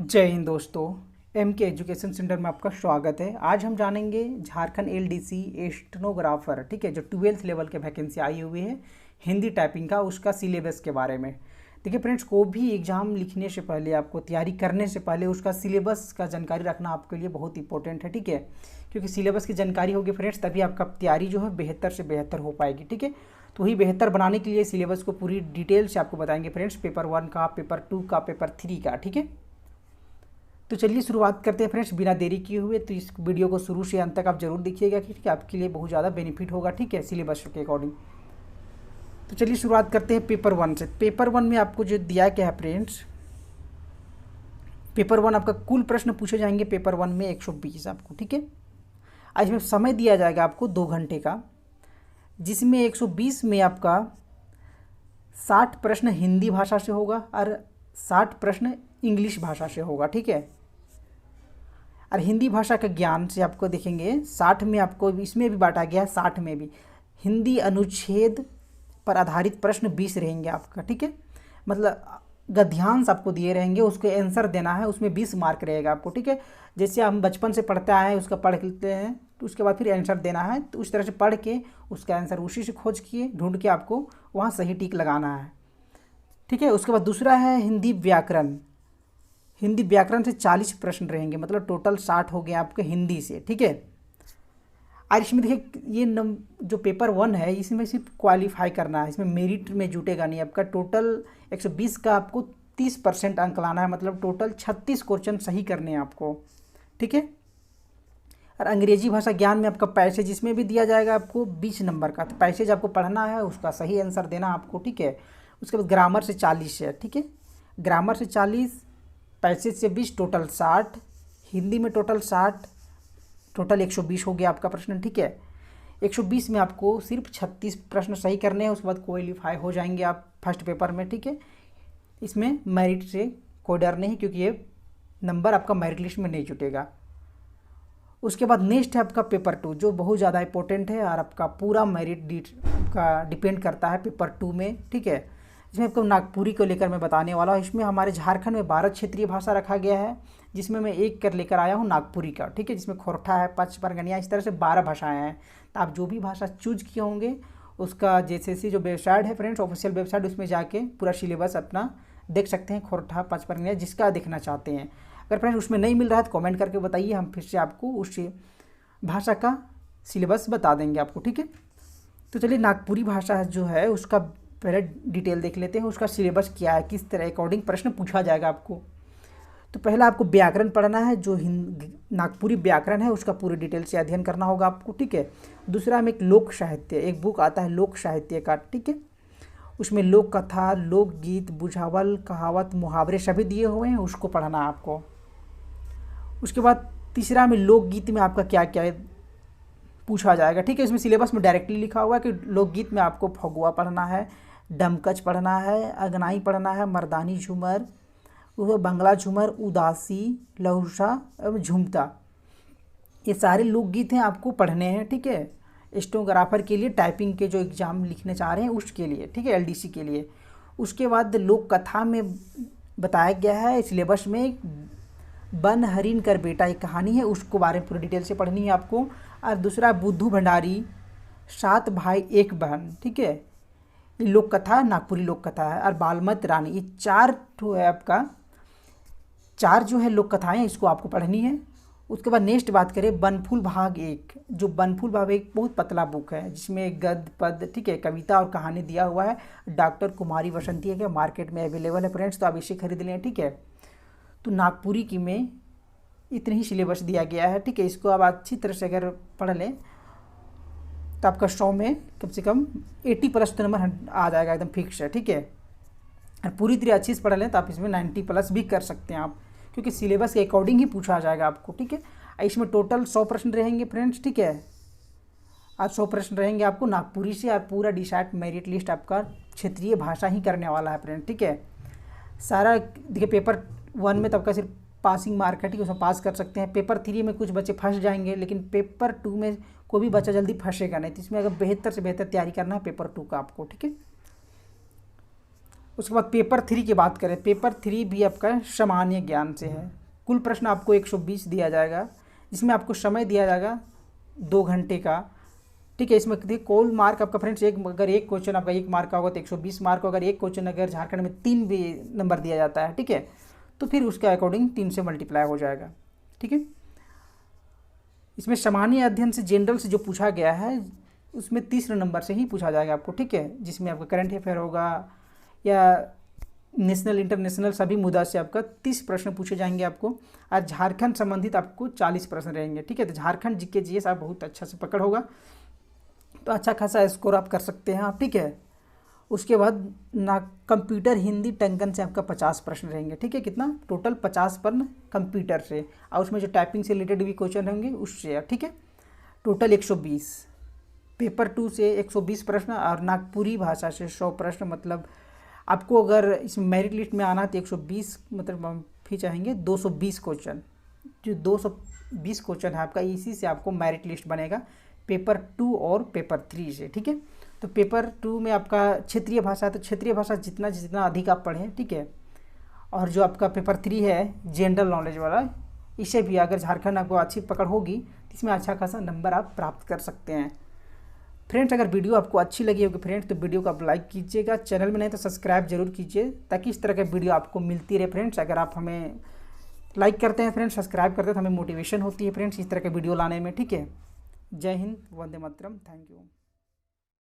जय हिंद दोस्तों। एम के एजुकेशन सेंटर में आपका स्वागत है। आज हम जानेंगे झारखंड एलडीसी एस्टेनोग्राफर, ठीक है, जो 12th लेवल के वैकेंसी आई हुई है हिंदी टाइपिंग का, उसका सिलेबस के बारे में। देखिए फ्रेंड्स, को भी एग्ज़ाम लिखने से पहले, आपको तैयारी करने से पहले उसका सिलेबस का जानकारी रखना आपके लिए बहुत इंपॉर्टेंट है, ठीक है। क्योंकि सिलेबस की जानकारी होगी फ्रेंड्स, तभी आपका तैयारी जो है बेहतर से बेहतर हो पाएगी, ठीक है। तो वही बेहतर बनाने के लिए सिलेबस को पूरी डिटेल से आपको बताएंगे फ्रेंड्स, पेपर 1 का, पेपर 2 का, पेपर 3 का, ठीक है। तो चलिए शुरुआत करते हैं फ्रेंड्स, बिना देरी किए हुए। तो इस वीडियो को शुरू से अंत तक आप जरूर देखिएगा, ठीक है, आपके लिए बहुत ज़्यादा बेनिफिट होगा, ठीक है, सिलेबस के अकॉर्डिंग। तो चलिए शुरुआत करते हैं पेपर 1 से। पेपर 1 में आपको जो दिया क्या है फ्रेंड्स, पेपर 1 आपका कुल प्रश्न पूछे जाएंगे पेपर 1 में 120 आपको, ठीक है। आज इसमें समय दिया जाएगा आपको 2 घंटे का, जिसमें 120 में आपका 60 प्रश्न हिंदी भाषा से होगा और 60 प्रश्न इंग्लिश भाषा से होगा, ठीक है। और हिंदी भाषा का ज्ञान से आपको देखेंगे 60 में आपको इसमें भी बांटा गया है, 60 में भी हिंदी अनुच्छेद पर आधारित प्रश्न 20 रहेंगे आपका, ठीक है। मतलब गद्यांश आपको दिए रहेंगे, उसको आंसर देना है, उसमें 20 मार्क रहेगा आपको, ठीक है। जैसे हम बचपन से पढ़ते आए हैं, उसका पढ़ लेते हैं, तो उसके बाद फिर आंसर देना है, तो उस तरह से पढ़ के उसका आंसर उसी से खोज किए ढूंढ के आपको वहाँ सही टिक लगाना है, ठीक है। उसके बाद दूसरा है हिंदी व्याकरण। हिंदी व्याकरण से 40 प्रश्न रहेंगे, मतलब टोटल 60 हो गए आपके हिंदी से, ठीक है। और इसमें देखिए ये जो पेपर 1 है, इसमें सिर्फ क्वालिफाई करना है, इसमें मेरिट में जुटेगा नहीं आपका। टोटल 120 का आपको 30% अंक लाना है, मतलब टोटल 36 क्वेश्चन सही करने हैं आपको, ठीक है। और अंग्रेजी भाषा ज्ञान में आपका पैसेज इसमें भी दिया जाएगा आपको 20 नंबर का, तो पैसेज आपको पढ़ना है, उसका सही आंसर देना आपको, ठीक है। उसके बाद ग्रामर से 40 है, ठीक है, ग्रामर से 40, पैसेज से 20, टोटल 60, हिंदी में टोटल 60, टोटल 120 हो गया आपका प्रश्न, ठीक है। 120 में आपको सिर्फ 36 प्रश्न सही करने हैं, उसके बाद क्वालिफाई हो जाएंगे आप फर्स्ट पेपर में, ठीक है। इसमें मेरिट से कोई डर नहीं, क्योंकि ये नंबर आपका मेरिट लिस्ट में नहीं जुटेगा। उसके बाद नेक्स्ट है आपका पेपर 2, जो बहुत ज़्यादा इंपॉर्टेंट है और आपका पूरा मेरिट का डिपेंड करता है पेपर 2 में, ठीक है। इसमें आपको नागपुरी को लेकर मैं बताने वाला हूँ। इसमें हमारे झारखंड में 12 क्षेत्रीय भाषा रखा गया है, जिसमें मैं एक कर लेकर आया हूँ नागपुरी का, ठीक है, जिसमें खोरठा है, पचपरगनिया, इस तरह से 12 भाषाएं हैं। तो आप जो भी भाषा चूज किए होंगे, उसका जैसे जो वेबसाइट है फ्रेंड्स, ऑफिशियल वेबसाइट, उसमें जाके पूरा सिलेबस अपना देख सकते हैं, खोरठा, पचपरगनिया, जिसका देखना चाहते हैं। अगर फ्रेंड्स उसमें नहीं मिल रहा है तो कमेंट करके बताइए, हम फिर से आपको उस भाषा का सिलेबस बता देंगे आपको, ठीक है। तो चलिए नागपुरी भाषा जो है उसका पहले डिटेल देख लेते हैं, उसका सिलेबस क्या है, किस तरह अकॉर्डिंग प्रश्न पूछा जाएगा आपको। तो पहला आपको व्याकरण पढ़ना है, जो नागपुरी व्याकरण है उसका पूरी डिटेल से अध्ययन करना होगा आपको, ठीक है। दूसरा में एक लोक साहित्य, एक बुक आता है लोक साहित्य का, ठीक है। उसमें लोक कथा, लोकगीत, बुझावल, कहावत, मुहावरे सभी दिए हुए हैं, उसको पढ़ना है आपको। उसके बाद तीसरा में लोकगीत में आपका क्या क्या पूछा जाएगा, ठीक है। इसमें सिलेबस में डायरेक्टली लिखा हुआ है कि लोकगीत में आपको फगुआ पढ़ना है, डमकच पढ़ना है, अगनाई पढ़ना है, मर्दानी झूमर, बंगला झूमर, उदासी, लहुशा एवं झुमता, ये सारे लोकगीत हैं आपको पढ़ने हैं, ठीक है। स्टेनोग्राफर के लिए, टाइपिंग के जो एग्ज़ाम लिखने चाह रहे हैं उसके लिए, ठीक है, एलडीसी के लिए। उसके बाद लोक कथा में बताया गया है सिलेबस में, बन हरिन कर बेटा एक कहानी है, उसको बारे में पूरी डिटेल से पढ़नी है आपको। और दूसरा बुद्धू भंडारी, 7 भाई एक बहन, ठीक है, ये लोक कथा, नागपुरी लोक कथा है। और बालमत रानी, ये 4 ठो है आपका, 4 जो है लोक कथाएँ, इसको आपको पढ़नी है। उसके बाद नेक्स्ट बात करें बनफूल भाग 1, जो बनफूल भाग 1 बहुत पतला बुक है, जिसमें गद्य पद, ठीक है, कविता और कहानी दिया हुआ है। डॉक्टर कुमारी बसंती है, मार्केट में अवेलेबल है फ्रेंड्स, तो आप इसे खरीद लें, ठीक है। तो नागपुरी की में इतनी ही सिलेबस दिया गया है, ठीक है। इसको आप अच्छी तरह से अगर पढ़ लें तो आपका 100 में कम से कम 80+ तो नंबर आ जाएगा, एकदम फिक्स है, ठीक है। और पूरी तरह अच्छी से पढ़ लें तो आप इसमें 90+ भी कर सकते हैं आप, क्योंकि सिलेबस के अकॉर्डिंग ही पूछा जाएगा आपको, ठीक है। इसमें टोटल 100 प्रश्न रहेंगे फ्रेंड्स, ठीक है। आज 100 प्रश्न रहेंगे आपको नागपुरी से, और पूरा डिसाइड मेरिट लिस्ट आपका क्षेत्रीय भाषा ही करने वाला है फ्रेंड, ठीक है। सारा देखिए पेपर 1 में तो आपका सिर्फ पासिंग मार्क है, ठीक है, उसमें पास कर सकते हैं। पेपर 3 में कुछ बच्चे फंस जाएंगे, लेकिन पेपर 2 में कोई भी बच्चा जल्दी फंसेगा नहीं, तो इसमें अगर बेहतर से बेहतर तैयारी करना है पेपर 2 का आपको, ठीक है। उसके बाद पेपर 3 की बात करें, पेपर 3 भी आपका सामान्य ज्ञान से है। कुल प्रश्न आपको 120 दिया जाएगा, जिसमें आपको समय दिया जाएगा 2 घंटे का, ठीक है। इसमें देखिए कुल मार्क आपका फ्रेंड्स अगर एक क्वेश्चन आपका 1 मार्क का होगा तो 120 मार्क, अगर एक क्वेश्चन अगर झारखंड में 3 भी नंबर दिया जाता है, ठीक है, तो फिर उसके अकॉर्डिंग 3 से मल्टीप्लाई हो जाएगा, ठीक है। इसमें सामान्य अध्ययन से जनरल से जो पूछा गया है उसमें 30 नंबर से ही पूछा जाएगा आपको, ठीक है, जिसमें आपका करंट अफेयर होगा या नेशनल इंटरनेशनल सभी मुद्दा से आपका 30 प्रश्न पूछे जाएंगे आपको। और झारखंड संबंधित आपको 40 प्रश्न रहेंगे, ठीक है। तो झारखंड जीके जीएस आप बहुत अच्छा से पकड़ होगा, तो अच्छा खासा स्कोर आप कर सकते हैं आप, ठीक है। उसके बाद ना कंप्यूटर हिंदी टंकन से आपका 50 प्रश्न रहेंगे, ठीक है। कितना टोटल 50 प्रश्न कंप्यूटर से, और उसमें जो टाइपिंग से रिलेटेड भी क्वेश्चन होंगे उससे, ठीक है। टोटल 120। पेपर 2 से 120 प्रश्न और नागपुरी भाषा से 100 प्रश्न। मतलब आपको अगर इस मेरिट लिस्ट में आना है तो 120 मतलब फिर चाहेंगे 220 क्वेश्चन, जो 220 क्वेश्चन है आपका, इसी से आपको मेरिट लिस्ट बनेगा पेपर 2 और पेपर 3 से, ठीक है। तो पेपर 2 में आपका क्षेत्रीय भाषा, तो क्षेत्रीय भाषा जितना जितना अधिक आप पढ़ें, ठीक है। और जो आपका पेपर 3 है जनरल नॉलेज वाला, इसे भी अगर झारखंड आपको अच्छी पकड़ होगी तो इसमें अच्छा खासा नंबर आप प्राप्त कर सकते हैं। फ्रेंड्स अगर वीडियो आपको अच्छी लगी होगी फ्रेंड्स तो वीडियो को आप लाइक कीजिएगा, चैनल में नहीं तो सब्सक्राइब जरूर कीजिए, ताकि इस तरह के वीडियो आपको मिलती रहे फ्रेंड्स। अगर आप हमें लाइक करते हैं फ्रेंड्स, सब्सक्राइब करते हैं तो हमें मोटिवेशन होती है फ्रेंड्स इस तरह के वीडियो लाने में, ठीक है। जय हिंद, वंदे मातरम, थैंक यू।